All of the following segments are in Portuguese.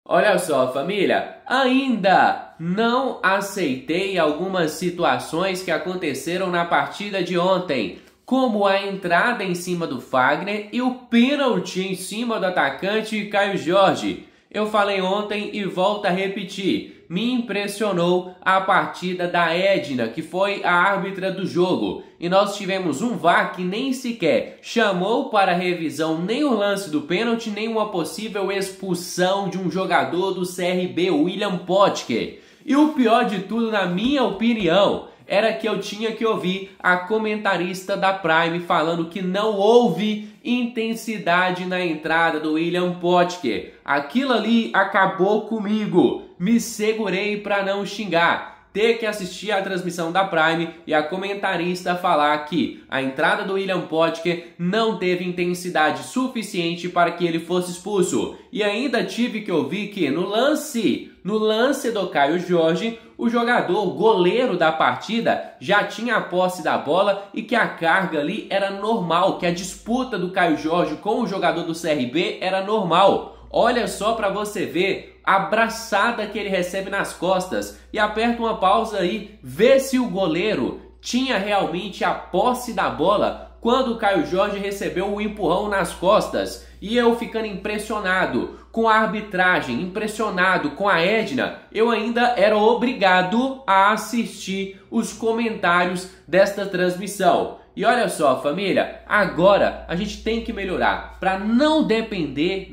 Olha só, família, ainda não aceitei algumas situações que aconteceram na partida de ontem, como a entrada em cima do Fagner e o pênalti em cima do atacante Caio Jorge. Eu falei ontem e volto a repetir, me impressionou a partida da Edna, que foi a árbitra do jogo. E nós tivemos um VAR que nem sequer chamou para revisão nem o lance do pênalti, nem uma possível expulsão de um jogador do CRB, William Potker. E o pior de tudo, na minha opinião, era que eu tinha que ouvir a comentarista da Prime falando que não houve intensidade na entrada do William Potker. Aquilo ali acabou comigo. Me segurei para não xingar. Ter que assistir a transmissão da Prime e a comentarista falar que a entrada do William Potker não teve intensidade suficiente para que ele fosse expulso. E ainda tive que ouvir que no lance do Caio Jorge, o jogador goleiro da partida já tinha a posse da bola e que a carga ali era normal, que a disputa do Caio Jorge com o jogador do CRB era normal. Olha só para você ver a abraçada que ele recebe nas costas e aperta uma pausa aí, vê se o goleiro tinha realmente a posse da bola quando o Caio Jorge recebeu o empurrão nas costas. E eu ficando impressionado com a arbitragem, impressionado com a Edna, eu ainda era obrigado a assistir os comentários desta transmissão. E olha só, família, agora a gente tem que melhorar para não depender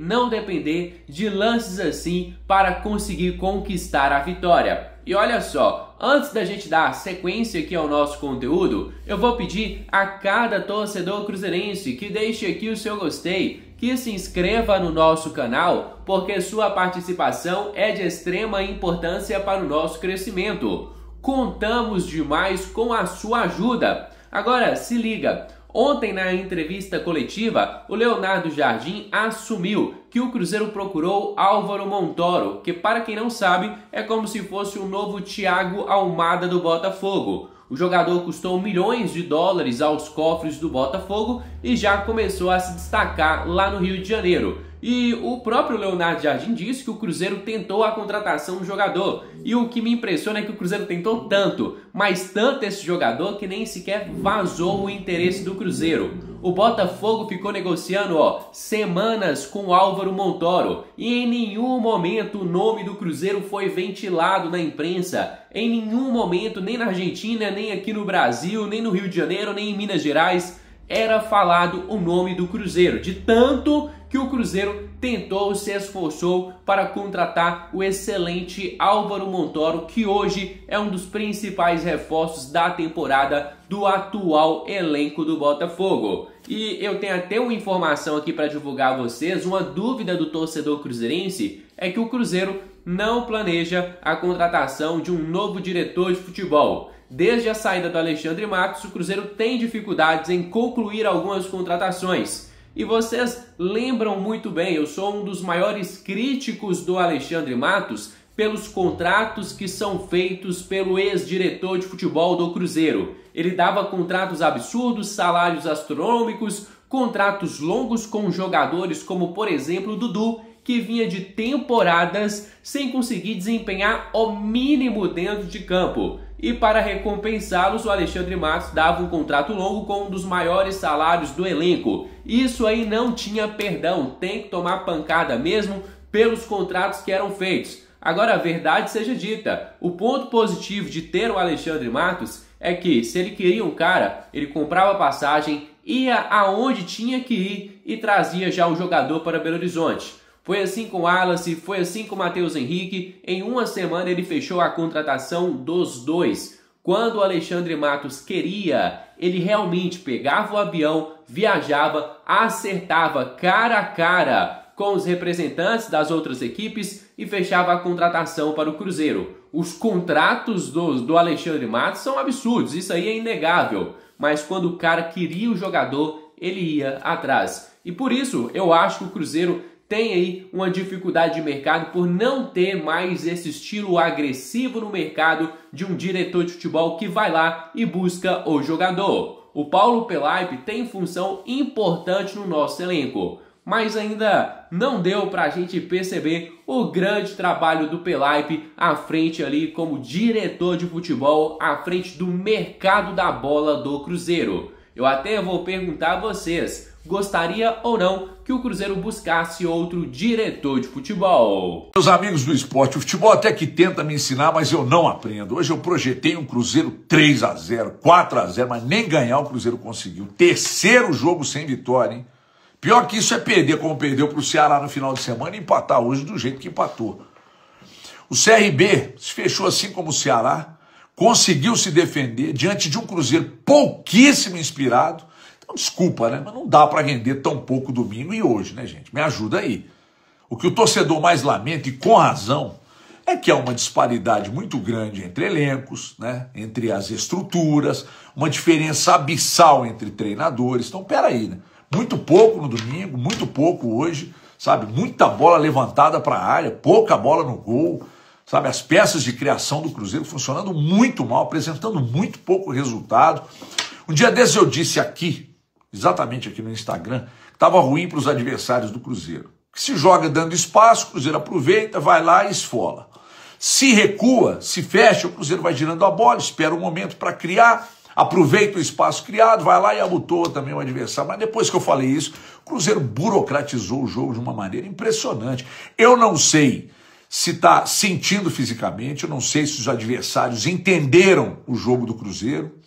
de lances assim para conseguir conquistar a vitória. E olha só, antes da gente dar sequência aqui ao nosso conteúdo, eu vou pedir a cada torcedor cruzeirense que deixe aqui o seu gostei, que se inscreva no nosso canal, porque sua participação é de extrema importância para o nosso crescimento. Contamos demais com a sua ajuda. Agora, se liga, ontem na entrevista coletiva, o Leonardo Jardim assumiu que o Cruzeiro procurou Álvaro Montoro, que para quem não sabe, é como se fosse o novo Thiago Almada do Botafogo. O jogador custou milhões de dólares aos cofres do Botafogo e já começou a se destacar lá no Rio de Janeiro. E o próprio Leonardo Jardim disse que o Cruzeiro tentou a contratação do jogador. E o que me impressiona é que o Cruzeiro tentou tanto, mas tanto esse jogador que nem sequer vazou o interesse do Cruzeiro. O Botafogo ficou negociando semanas com o Álvaro Montoro e em nenhum momento o nome do Cruzeiro foi ventilado na imprensa. Em nenhum momento, nem na Argentina, nem aqui no Brasil, nem no Rio de Janeiro, nem em Minas Gerais, era falado o nome do Cruzeiro, de tanto que o Cruzeiro tentou, se esforçou para contratar o excelente Álvaro Montoro, que hoje é um dos principais reforços da temporada do atual elenco do Botafogo. E eu tenho até uma informação aqui para divulgar a vocês, uma dúvida do torcedor cruzeirense é que o Cruzeiro não planeja a contratação de um novo diretor de futebol. Desde a saída do Alexandre Matos, o Cruzeiro tem dificuldades em concluir algumas contratações. E vocês lembram muito bem, eu sou um dos maiores críticos do Alexandre Matos pelos contratos que são feitos pelo ex-diretor de futebol do Cruzeiro. Ele dava contratos absurdos, salários astronômicos, contratos longos com jogadores como, por exemplo, o Dudu, que vinha de temporadas sem conseguir desempenhar o mínimo dentro de campo. E para recompensá-los, o Alexandre Matos dava um contrato longo com um dos maiores salários do elenco. Isso aí não tinha perdão, tem que tomar pancada mesmo pelos contratos que eram feitos. Agora, a verdade seja dita, o ponto positivo de ter o Alexandre Matos é que se ele queria um cara, ele comprava passagem, ia aonde tinha que ir e trazia já o jogador para Belo Horizonte. Foi assim com o Wallace, foi assim com o Matheus Henrique. Em uma semana ele fechou a contratação dos dois. Quando o Alexandre Matos queria, ele realmente pegava o avião, viajava, acertava cara a cara com os representantes das outras equipes e fechava a contratação para o Cruzeiro. Os contratos do Alexandre Matos são absurdos, isso aí é inegável. Mas quando o cara queria o jogador, ele ia atrás. E por isso eu acho que o Cruzeiro tem aí uma dificuldade de mercado por não ter mais esse estilo agressivo no mercado de um diretor de futebol que vai lá e busca o jogador. O Paulo Pelaipe tem função importante no nosso elenco, mas ainda não deu para a gente perceber o grande trabalho do Pelaipe à frente ali como diretor de futebol, à frente do mercado da bola do Cruzeiro. Eu até vou perguntar a vocês, gostaria ou não que o Cruzeiro buscasse outro diretor de futebol? Meus amigos do esporte, o futebol até que tenta me ensinar, mas eu não aprendo. Hoje eu projetei um Cruzeiro 3-0, 4-0, mas nem ganhar o Cruzeiro conseguiu. Terceiro jogo sem vitória, hein? Pior que isso é perder, como perdeu para o Ceará no final de semana e empatar hoje do jeito que empatou. O CRB se fechou assim como o Ceará, conseguiu se defender diante de um Cruzeiro pouquíssimo inspirado. Então, desculpa, né? Mas não dá para render tão pouco domingo e hoje, né, gente? Me ajuda aí. O que o torcedor mais lamenta, e com razão, é que há uma disparidade muito grande entre elencos, né? Entre as estruturas, uma diferença abissal entre treinadores. Então, peraí, né? Muito pouco no domingo, muito pouco hoje, sabe? Muita bola levantada para a área, pouca bola no gol, sabe? As peças de criação do Cruzeiro funcionando muito mal, apresentando muito pouco resultado. Um dia desses eu disse aqui, exatamente aqui no Instagram, que estava ruim para os adversários do Cruzeiro. Que se joga dando espaço, o Cruzeiro aproveita, vai lá e esfola. Se recua, se fecha, o Cruzeiro vai girando a bola, espera um momento para criar, aproveita o espaço criado, vai lá e abotoa também o adversário. Mas depois que eu falei isso, o Cruzeiro burocratizou o jogo de uma maneira impressionante. Eu não sei se está sentindo fisicamente, eu não sei se os adversários entenderam o jogo do Cruzeiro,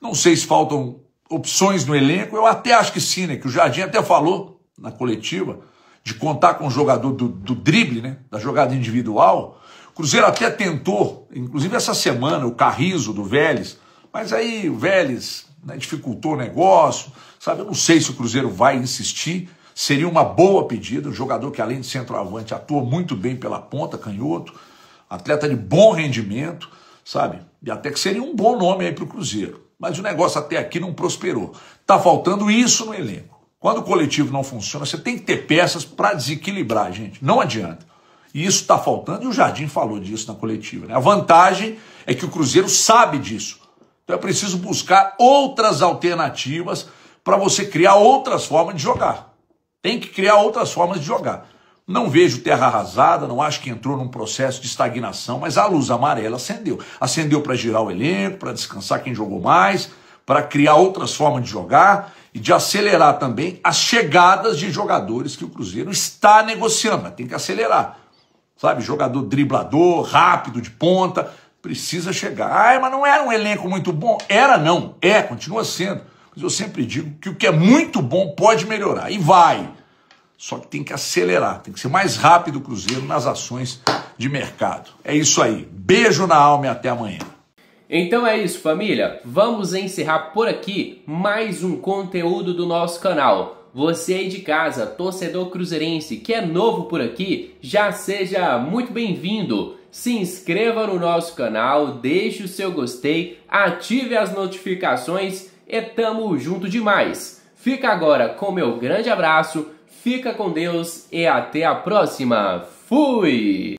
não sei se faltam opções no elenco, eu até acho que sim, né? Que o Jardim até falou na coletiva de contar com o jogador do drible, né? Da jogada individual. O Cruzeiro até tentou, inclusive essa semana, o Carrizo do Vélez, mas aí o Vélez, né, dificultou o negócio, sabe? Eu não sei se o Cruzeiro vai insistir, seria uma boa pedida, um jogador que além de centroavante atua muito bem pela ponta, canhoto, atleta de bom rendimento, sabe? E até que seria um bom nome aí para o Cruzeiro. Mas o negócio até aqui não prosperou. Tá faltando isso no elenco. Quando o coletivo não funciona, você tem que ter peças para desequilibrar, gente. Não adianta. E isso está faltando, e o Jardim falou disso na coletiva, né? A vantagem é que o Cruzeiro sabe disso. Então é preciso buscar outras alternativas para você criar outras formas de jogar. Tem que criar outras formas de jogar. Não vejo terra arrasada, não acho que entrou num processo de estagnação, mas a luz amarela acendeu. Acendeu para girar o elenco, para descansar quem jogou mais, para criar outras formas de jogar e de acelerar também as chegadas de jogadores que o Cruzeiro está negociando. Mas tem que acelerar, sabe? Jogador driblador, rápido, de ponta, precisa chegar. Ah, mas não era um elenco muito bom? Era não, continua sendo. Mas eu sempre digo que o que é muito bom pode melhorar, e vai. Só que tem que acelerar, tem que ser mais rápido o Cruzeiro nas ações de mercado. É isso aí. Beijo na alma e até amanhã. Então é isso, família. Vamos encerrar por aqui mais um conteúdo do nosso canal. Você aí de casa, torcedor cruzeirense, que é novo por aqui, já seja muito bem-vindo. Se inscreva no nosso canal, deixe o seu gostei, ative as notificações e tamo junto demais. Fica agora com meu grande abraço, fica com Deus e até a próxima. Fui!